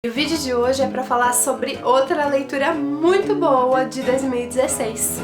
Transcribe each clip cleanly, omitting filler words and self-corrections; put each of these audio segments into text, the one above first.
O vídeo de hoje é para falar sobre outra leitura muito boa de 2016.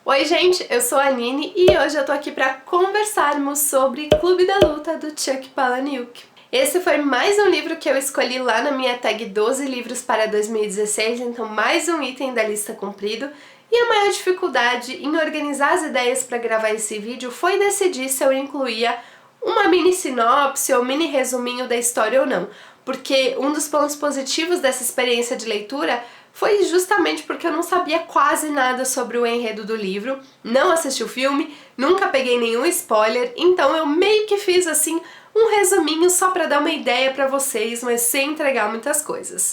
Oi gente, eu sou a Aline e hoje eu tô aqui para conversarmos sobre Clube da Luta do Chuck Palahniuk. Esse foi mais um livro que eu escolhi lá na minha tag 12 livros para 2016, então mais um item da lista cumprido. E a maior dificuldade em organizar as ideias para gravar esse vídeo foi decidir se eu incluía uma mini sinopse ou mini resuminho da história ou não, porque um dos pontos positivos dessa experiência de leitura foi justamente porque eu não sabia quase nada sobre o enredo do livro, não assisti o filme, nunca peguei nenhum spoiler, então eu meio que fiz assim um resuminho só para dar uma ideia para vocês, mas sem entregar muitas coisas.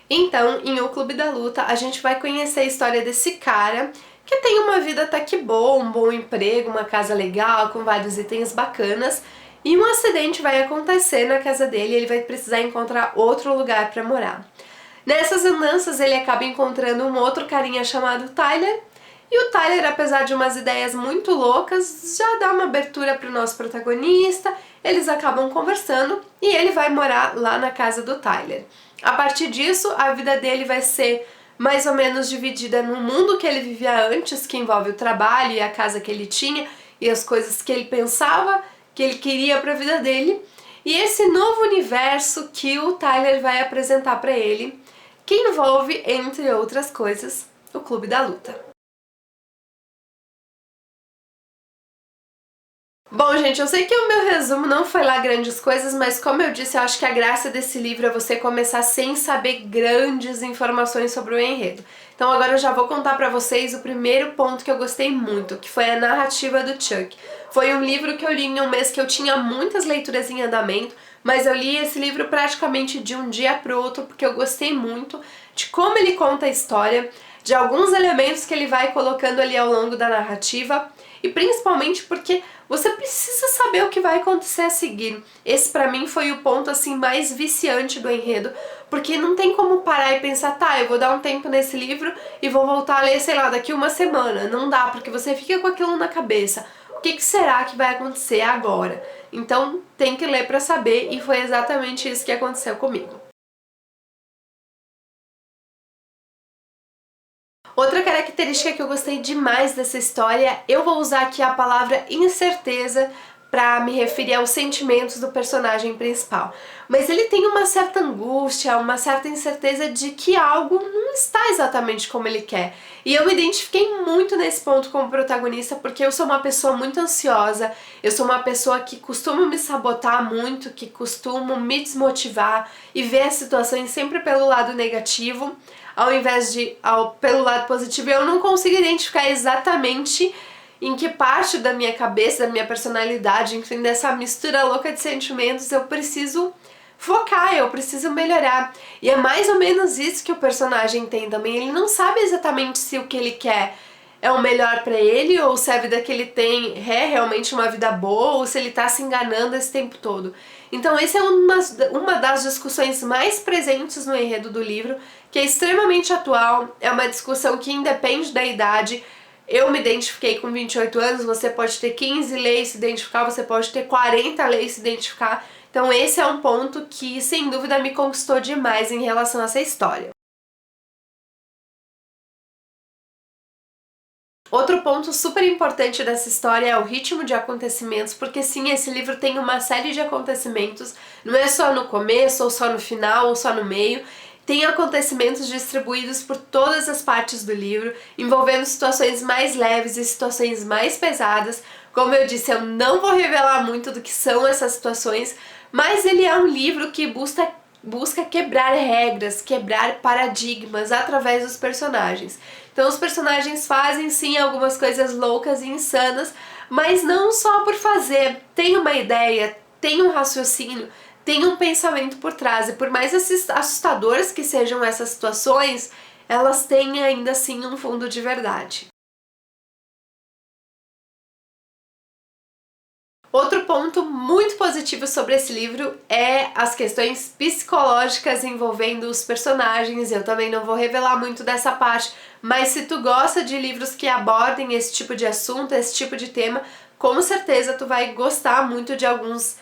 Então, em O Clube da Luta, a gente vai conhecer a história desse cara que tem uma vida até que boa, um bom emprego, uma casa legal, com vários itens bacanas, e um acidente vai acontecer na casa dele e ele vai precisar encontrar outro lugar para morar. Nessas andanças, ele acaba encontrando um outro carinha chamado Tyler, e o Tyler, apesar de umas ideias muito loucas, já dá uma abertura para o nosso protagonista, eles acabam conversando e ele vai morar lá na casa do Tyler. A partir disso, a vida dele vai ser mais ou menos dividida no mundo que ele vivia antes, que envolve o trabalho e a casa que ele tinha e as coisas que ele pensava que ele queria para a vida dele, e esse novo universo que o Tyler vai apresentar para ele, que envolve, entre outras coisas, o Clube da Luta. Bom, gente, eu sei que o meu resumo não foi lá grandes coisas, mas como eu disse, eu acho que a graça desse livro é você começar sem saber grandes informações sobre o enredo. Então agora eu já vou contar pra vocês o primeiro ponto que eu gostei muito, que foi a narrativa do Chuck. Foi um livro que eu li em um mês que eu tinha muitas leituras em andamento, mas eu li esse livro praticamente de um dia pro outro, porque eu gostei muito de como ele conta a história, de alguns elementos que ele vai colocando ali ao longo da narrativa, e principalmente porque você precisa saber o que vai acontecer a seguir. Esse pra mim foi o ponto assim mais viciante do enredo, porque não tem como parar e pensar, tá, eu vou dar um tempo nesse livro e vou voltar a ler, sei lá, daqui uma semana. Não dá, porque você fica com aquilo na cabeça. O que será que vai acontecer agora? Então tem que ler pra saber, e foi exatamente isso que aconteceu comigo. Outra característica que eu gostei demais dessa história, eu vou usar aqui a palavra incerteza para me referir aos sentimentos do personagem principal. Mas ele tem uma certa angústia, uma certa incerteza de que algo não está exatamente como ele quer. E eu me identifiquei muito nesse ponto como protagonista, porque eu sou uma pessoa muito ansiosa, eu sou uma pessoa que costuma me sabotar muito, que costuma me desmotivar e ver as situações sempre pelo lado negativo, ao invés de pelo lado positivo. Eu não consigo identificar exatamente em que parte da minha cabeça, da minha personalidade, enfim, dessa mistura louca de sentimentos eu preciso focar, eu preciso melhorar. E é mais ou menos isso que o personagem tem também. Ele não sabe exatamente se o que ele quer é o melhor pra ele, ou se a vida que ele tem é realmente uma vida boa, ou se ele tá se enganando esse tempo todo. Então essa é uma das discussões mais presentes no enredo do livro, que é extremamente atual, é uma discussão que independe da idade. Eu me identifiquei com 28 anos, você pode ter 15 leis se identificar, você pode ter 40 leis se identificar. Então esse é um ponto que, sem dúvida, me conquistou demais em relação a essa história. Outro ponto super importante dessa história é o ritmo de acontecimentos, porque sim, esse livro tem uma série de acontecimentos, não é só no começo, ou só no final, ou só no meio. Tem acontecimentos distribuídos por todas as partes do livro, envolvendo situações mais leves e situações mais pesadas. Como eu disse, eu não vou revelar muito do que são essas situações, mas ele é um livro que busca quebrar regras, quebrar paradigmas através dos personagens. Então os personagens fazem sim algumas coisas loucas e insanas, mas não só por fazer. Tem uma ideia, tem um raciocínio, tem um pensamento por trás, e por mais assustadoras que sejam essas situações, elas têm ainda assim um fundo de verdade. Outro ponto muito positivo sobre esse livro é as questões psicológicas envolvendo os personagens. Eu também não vou revelar muito dessa parte, mas se tu gosta de livros que abordem esse tipo de assunto, esse tipo de tema, com certeza tu vai gostar muito de alguns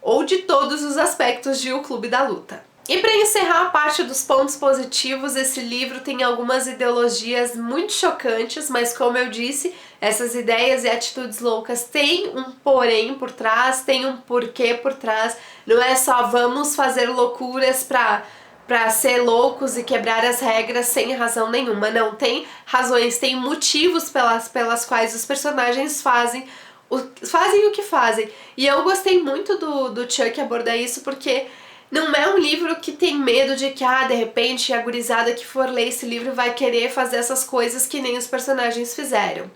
ou de todos os aspectos de O Clube da Luta. E para encerrar a parte dos pontos positivos, esse livro tem algumas ideologias muito chocantes, mas como eu disse, essas ideias e atitudes loucas têm um porém por trás, tem um porquê por trás. Não é só vamos fazer loucuras para ser loucos e quebrar as regras sem razão nenhuma. Não, tem razões, tem motivos pelas quais os personagens fazem o que fazem. E eu gostei muito do Chuck abordar isso, porque não é um livro que tem medo de que, de repente, a gurizada que for ler esse livro vai querer fazer essas coisas que nem os personagens fizeram.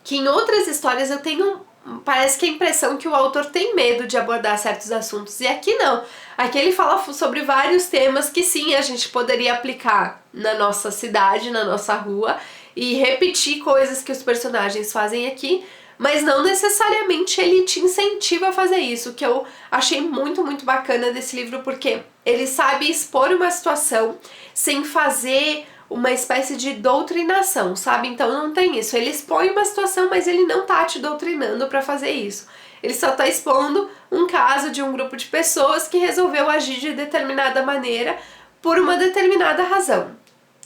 Que em outras histórias eu tenho, parece que a impressão que o autor tem medo de abordar certos assuntos. E aqui não. Aqui ele fala sobre vários temas que sim, a gente poderia aplicar na nossa cidade, na nossa rua, e repetir coisas que os personagens fazem aqui, mas não necessariamente ele te incentiva a fazer isso, que eu achei muito, muito bacana desse livro, porque ele sabe expor uma situação sem fazer uma espécie de doutrinação, sabe? Então não tem isso. Ele expõe uma situação, mas ele não tá te doutrinando pra fazer isso. Ele só tá expondo um caso de um grupo de pessoas que resolveu agir de determinada maneira por uma determinada razão.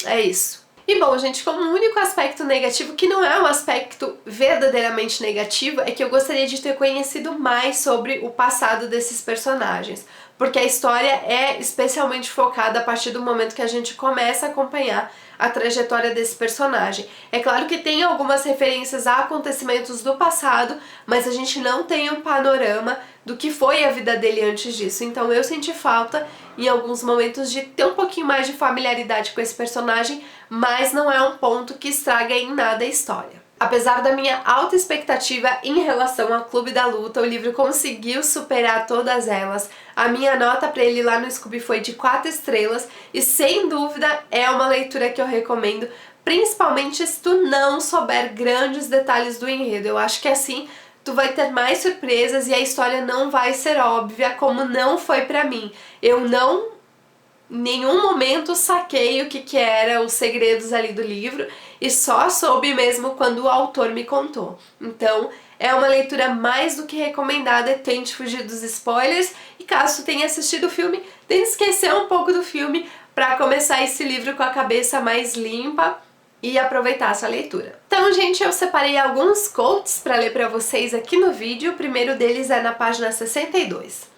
É isso. E bom, gente, como o único aspecto negativo, que não é um aspecto verdadeiramente negativo, é que eu gostaria de ter conhecido mais sobre o passado desses personagens, porque a história é especialmente focada a partir do momento que a gente começa a acompanhar a trajetória desse personagem. É claro que tem algumas referências a acontecimentos do passado, mas a gente não tem um panorama do que foi a vida dele antes disso. Então eu senti falta em alguns momentos de ter um pouquinho mais de familiaridade com esse personagem, mas não é um ponto que estraga em nada a história. Apesar da minha alta expectativa em relação ao Clube da Luta, o livro conseguiu superar todas elas. A minha nota para ele lá no Scooby foi de 4 estrelas e sem dúvida é uma leitura que eu recomendo, principalmente se tu não souber grandes detalhes do enredo. Eu acho que assim tu vai ter mais surpresas e a história não vai ser óbvia, como não foi pra mim. Eu não em nenhum momento saquei o que era os segredos ali do livro e só soube mesmo quando o autor me contou. Então é uma leitura mais do que recomendada, tente fugir dos spoilers e caso tu tenha assistido o filme, tente esquecer um pouco do filme para começar esse livro com a cabeça mais limpa e aproveitar essa leitura. Então, gente, eu separei alguns quotes para ler para vocês aqui no vídeo. O primeiro deles é na página 62.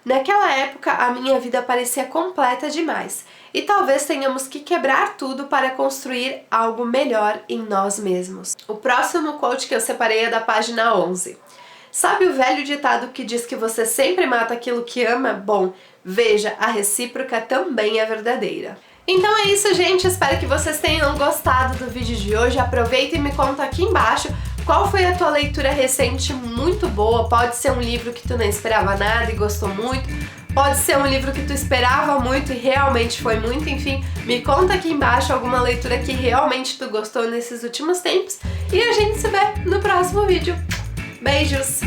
Naquela época, a minha vida parecia completa demais, e talvez tenhamos que quebrar tudo para construir algo melhor em nós mesmos. O próximo quote que eu separei é da página 11. Sabe o velho ditado que diz que você sempre mata aquilo que ama? Bom, veja, a recíproca também é verdadeira. Então é isso, gente. Espero que vocês tenham gostado do vídeo de hoje. Aproveita e me conta aqui embaixo qual foi a tua leitura recente muito boa. Pode ser um livro que tu não esperava nada e gostou muito. Pode ser um livro que tu esperava muito e realmente foi muito. Enfim, me conta aqui embaixo alguma leitura que realmente tu gostou nesses últimos tempos. E a gente se vê no próximo vídeo. Beijos!